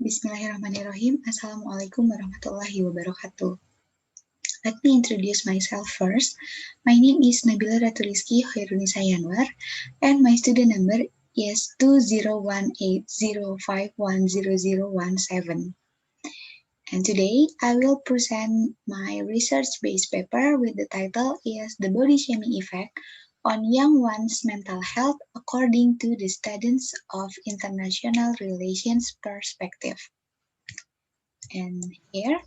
Bismillahirrahmanirrahim. Assalamualaikum warahmatullahi wabarakatuh. Let me introduce myself first. My name is Nabila Ratuliski Khairunisa Yanwar, and my student number is 201805100017. And today I will present my research-based paper with the title is The Body Shaming Effect on Young One's Mental Health According to the Students of International Relations Perspective. And here,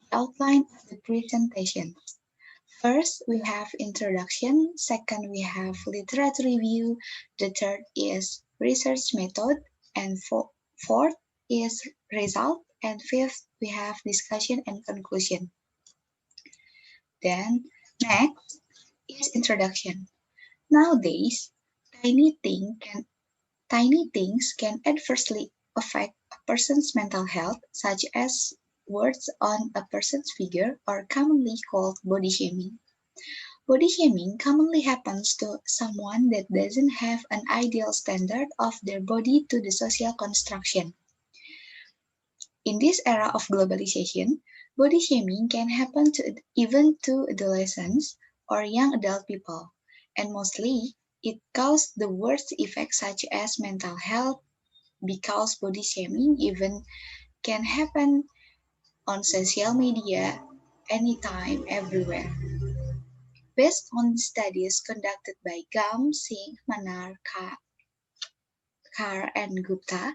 outline of the presentation. First, we have introduction. Second, we have literature review. The third is research method. And fourth is result. And fifth, we have discussion and conclusion. Then, next is introduction. Nowadays, tiny things can adversely affect a person's mental health, such as words on a person's figure, or commonly called body shaming. Body shaming commonly happens to someone that doesn't have an ideal standard of their body to the social construction. In this era of globalization, body shaming can happen even to adolescents or young adult people, and mostly it causes the worst effects such as mental health, because body shaming even can happen on social media anytime, everywhere. Based on studies conducted by Gam, Singh, Manar, Kar, and Gupta,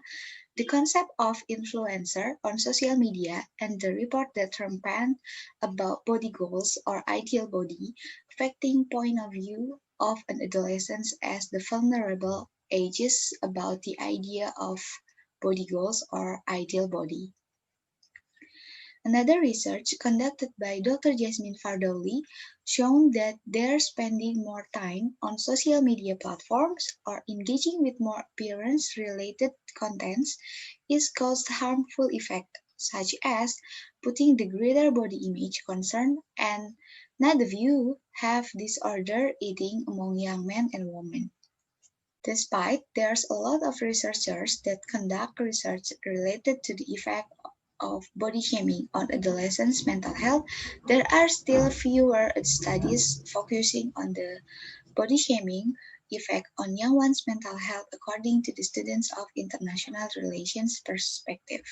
the concept of influencer on social media and the report that rampant about body goals or ideal body affecting point of view of an adolescent as the vulnerable ages about the idea of body goals or ideal body. Another research conducted by Dr. Jasmine Fardouli shown that they're spending more time on social media platforms or engaging with more appearance-related contents is caused harmful effects such as putting the greater body image concern and not the view have disorder eating among young men and women. Despite there's a lot of researchers that conduct research related to the effect of body shaming on adolescents' mental health, there are still fewer studies focusing on the body shaming effect on young one's mental health according to the Students of International Relations perspective.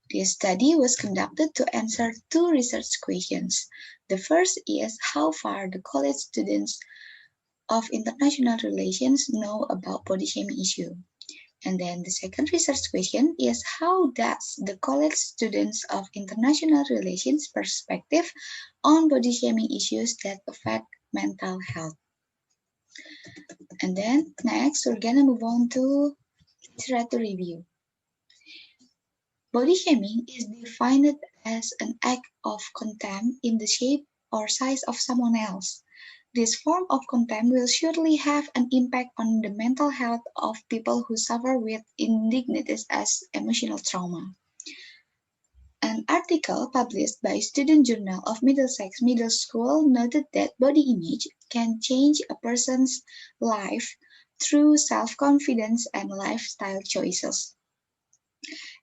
This study was conducted to answer two research questions. The first is how far the college students of international relations know about body shaming issue. And then the second research question is how does the college students of international relations perspective on body shaming issues that affect mental health. And then next we're gonna move on to literature review. Body shaming is defined as an act of contempt in the shape or size of someone else. This form of contempt will surely have an impact on the mental health of people who suffer with indignities as emotional trauma. An article published by Student Journal of Middlesex Middle School noted that body image can change a person's life through self-confidence and lifestyle choices.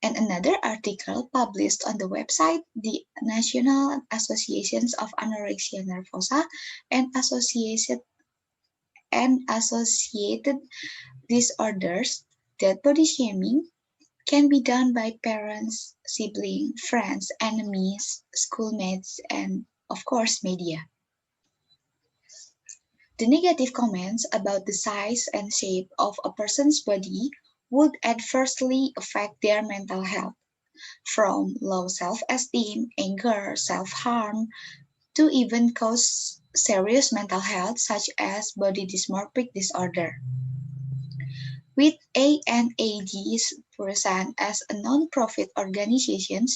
And another article published on the website the National Associations of Anorexia Nervosa and associated disorders that body shaming can be done by parents, siblings, friends, enemies, schoolmates, and of course media. The negative comments about the size and shape of a person's body would adversely affect their mental health, from low self-esteem, anger, self-harm, to even cause serious mental health such as body dysmorphic disorder. With ANAD's present as a non-profit organization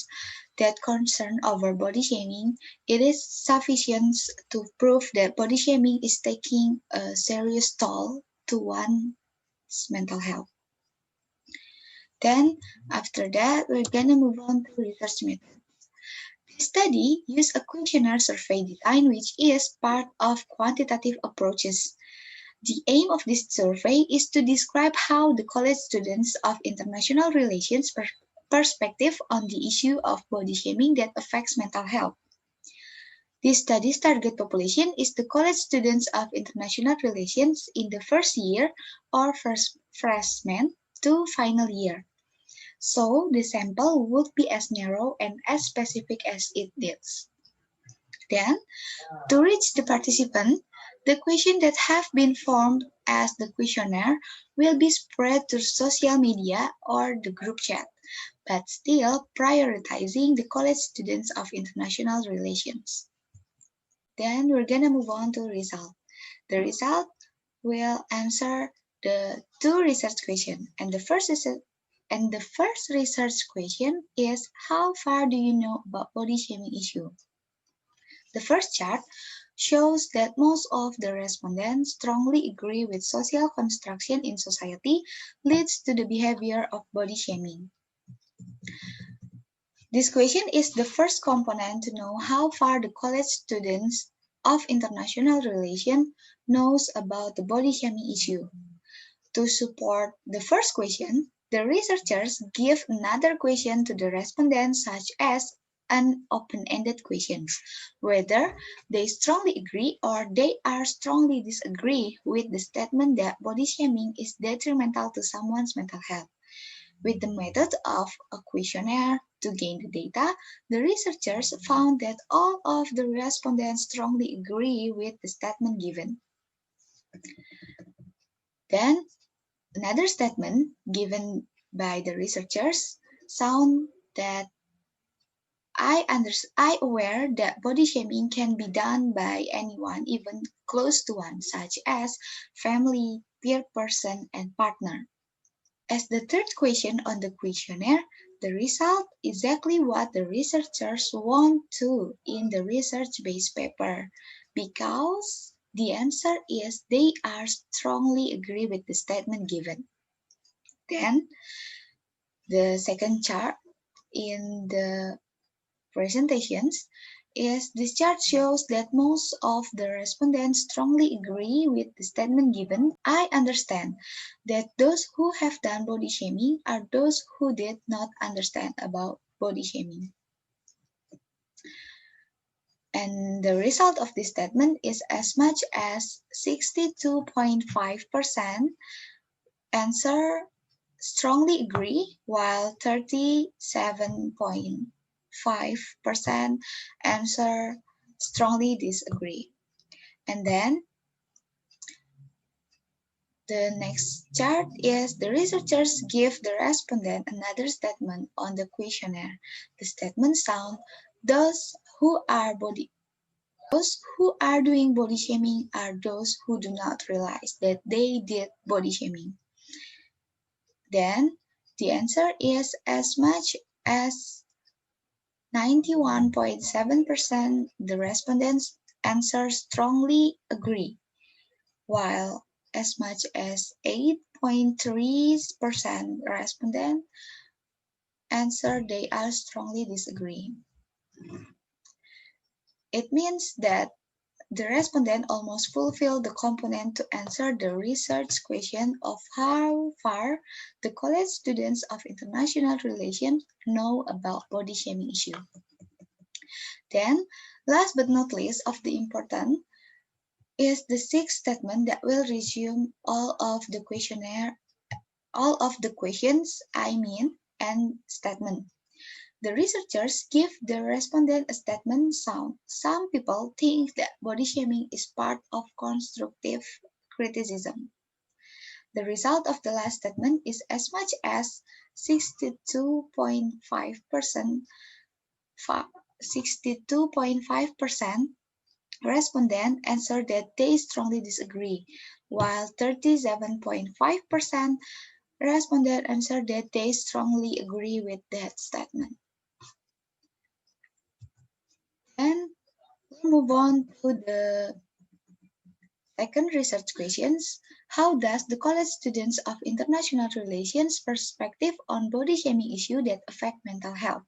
that concern over body shaming, it is sufficient to prove that body shaming is taking a serious toll to one's mental health. Then, after that, we're gonna move on to research methods. The study used a questionnaire survey design which is part of quantitative approaches. The aim of this survey is to describe how the college students of international relations perspective on the issue of body shaming that affects mental health. This study's target population is the college students of international relations in the first year or first freshman to final year. So the sample would be as narrow and as specific as it needs. Then, to reach the participant, the questions that have been formed as the questionnaire will be spread to social media or the group chat, but still prioritizing the college students of international relations. Then we're gonna move on to result. The result will answer the two research questions, and the first research question is, how far do you know about body shaming issue? The first chart shows that most of the respondents strongly agree with social construction in society leads to the behavior of body shaming. This question is the first component to know how far the college students of international relations knows about the body shaming issue. To support the first question, the researchers give another question to the respondents, such as an open-ended question, whether they strongly agree or they are strongly disagree with the statement that body shaming is detrimental to someone's mental health. With the method of a questionnaire to gain the data, the researchers found that all of the respondents strongly agree with the statement given. Then, another statement given by the researchers sound that I aware that body shaming can be done by anyone, even close to one, such as family, peer person, and partner. As the third question on the questionnaire, the result exactly what the researchers want to in the research-based paper, because the answer is they are strongly agree with the statement given. Then the second chart in the presentations is this chart shows that most of the respondents strongly agree with the statement given. I understand that those who have done body shaming are those who did not understand about body shaming. And the result of this statement is as much as 62.5% answer strongly agree, while 37.5% answer strongly disagree. And then the next chart is the researchers give the respondent another statement on the questionnaire. The statement sound, those who are doing body shaming are those who do not realize that they did body shaming. Then the answer is as much as 91.7% the respondents answer strongly agree, while as much as 8.3% respondent answer they are strongly disagree. It means that the respondent almost fulfilled the component to answer the research question of how far the college students of international relations know about body shaming issue. Then, last but not least of the important is the sixth statement that will resume all of the questions, and statement. The researchers give the respondent a statement sound. Some people think that body shaming is part of constructive criticism. The result of the last statement is as much as 62.5% 62.5% respondents answer that they strongly disagree, while 37.5% respondents answer that they strongly agree with that statement. And we'll move on to the second research questions. How does the college students of international relations perspective on body shaming issue that affect mental health?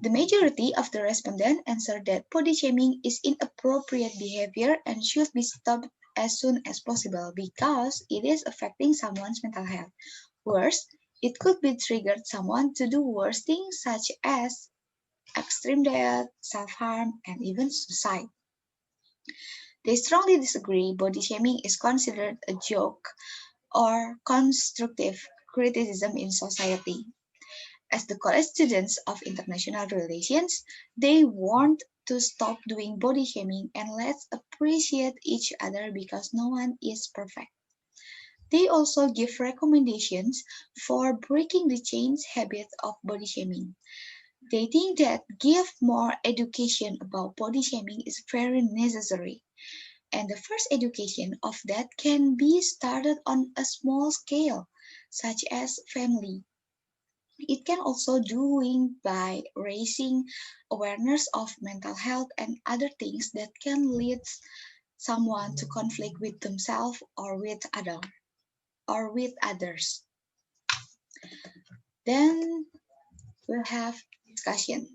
The majority of the respondents answered that body shaming is inappropriate behavior and should be stopped as soon as possible because it is affecting someone's mental health. Worse, it could be triggered someone to do worse things such as extreme diet, self-harm, and even suicide. They strongly disagree body shaming is considered a joke or constructive criticism in society. As the college students of international relations, they want to stop doing body shaming and let's appreciate each other because no one is perfect. They also give recommendations for breaking the change habit of body shaming. They think that give more education about body shaming is very necessary. And the first education of that can be started on a small scale, such as family. It can also doing by raising awareness of mental health and other things that can lead someone to conflict with themselves or with others. Then we'll have discussion.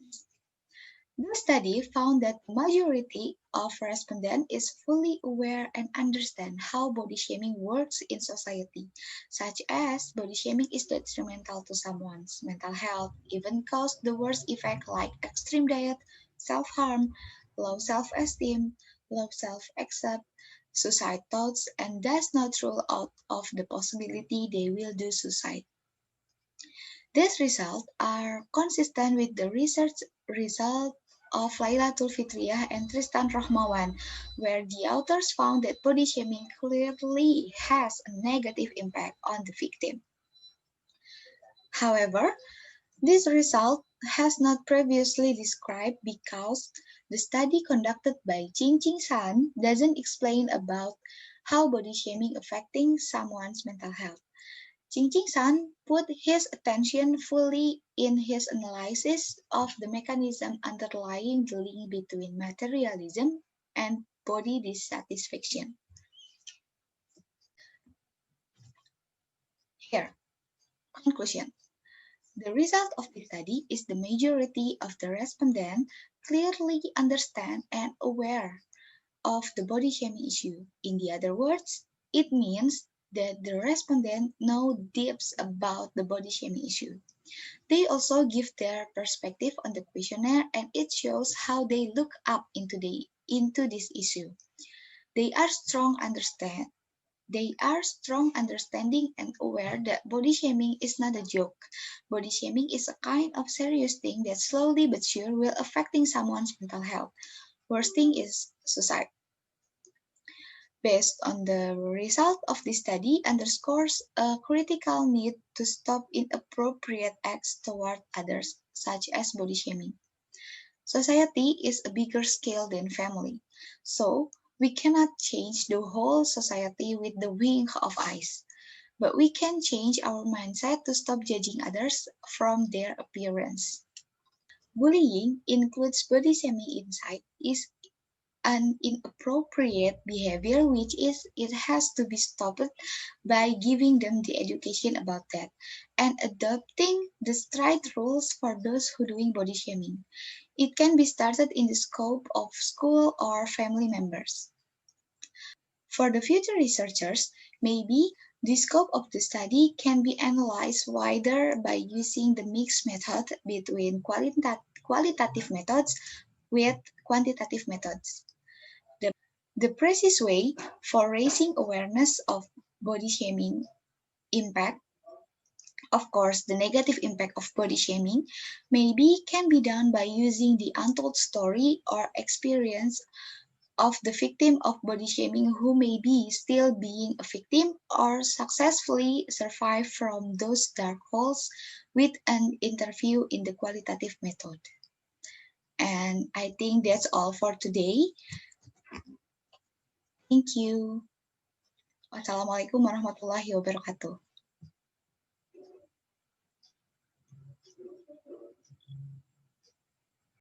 The study found that the majority of respondents is fully aware and understand how body shaming works in society, such as body shaming is detrimental to someone's mental health, even cause the worst effect like extreme diet, self-harm, low self-esteem, low self-accept, suicide thoughts, and does not rule out of the possibility they will do suicide. These results are consistent with the research result of Lailatul Fitriyah and Tristan Rahmawan, where the authors found that body shaming clearly has a negative impact on the victim. However, this result has not previously described because the study conducted by Jing San doesn't explain about how body shaming affecting someone's mental health. Jing San put his attention fully in his analysis of the mechanism underlying the link between materialism and body dissatisfaction. Here, conclusion. The result of the study is the majority of the respondents clearly understand and aware of the body shaming issue. In the other words, it means that the respondents know deeps about the body shaming issue. They also give their perspective on the questionnaire and it shows how they look up into this issue. They are strong understanding and aware that body shaming is not a joke. Body shaming is a kind of serious thing that slowly but sure will affecting someone's mental health. Worst thing is suicide. Based on the result of this study underscores a critical need to stop inappropriate acts toward others, such as body shaming. Society is a bigger scale than family, so we cannot change the whole society with the wink of eyes. But we can change our mindset to stop judging others from their appearance. Bullying includes body shaming inside is an inappropriate behavior which is it has to be stopped by giving them the education about that and adopting the strict rules for those who doing body shaming. It can be started in the scope of school or family members. For the future researchers, maybe the scope of the study can be analyzed wider by using the mixed method between qualitative methods with quantitative methods. The precise way for raising awareness of body shaming impact, of course, the negative impact of body shaming, maybe can be done by using the untold story or experience of the victim of body shaming who may be still being a victim or successfully survive from those dark holes with an interview in the qualitative method. And I think that's all for today. Thank you. Wassalamualaikum warahmatullahi wabarakatuh.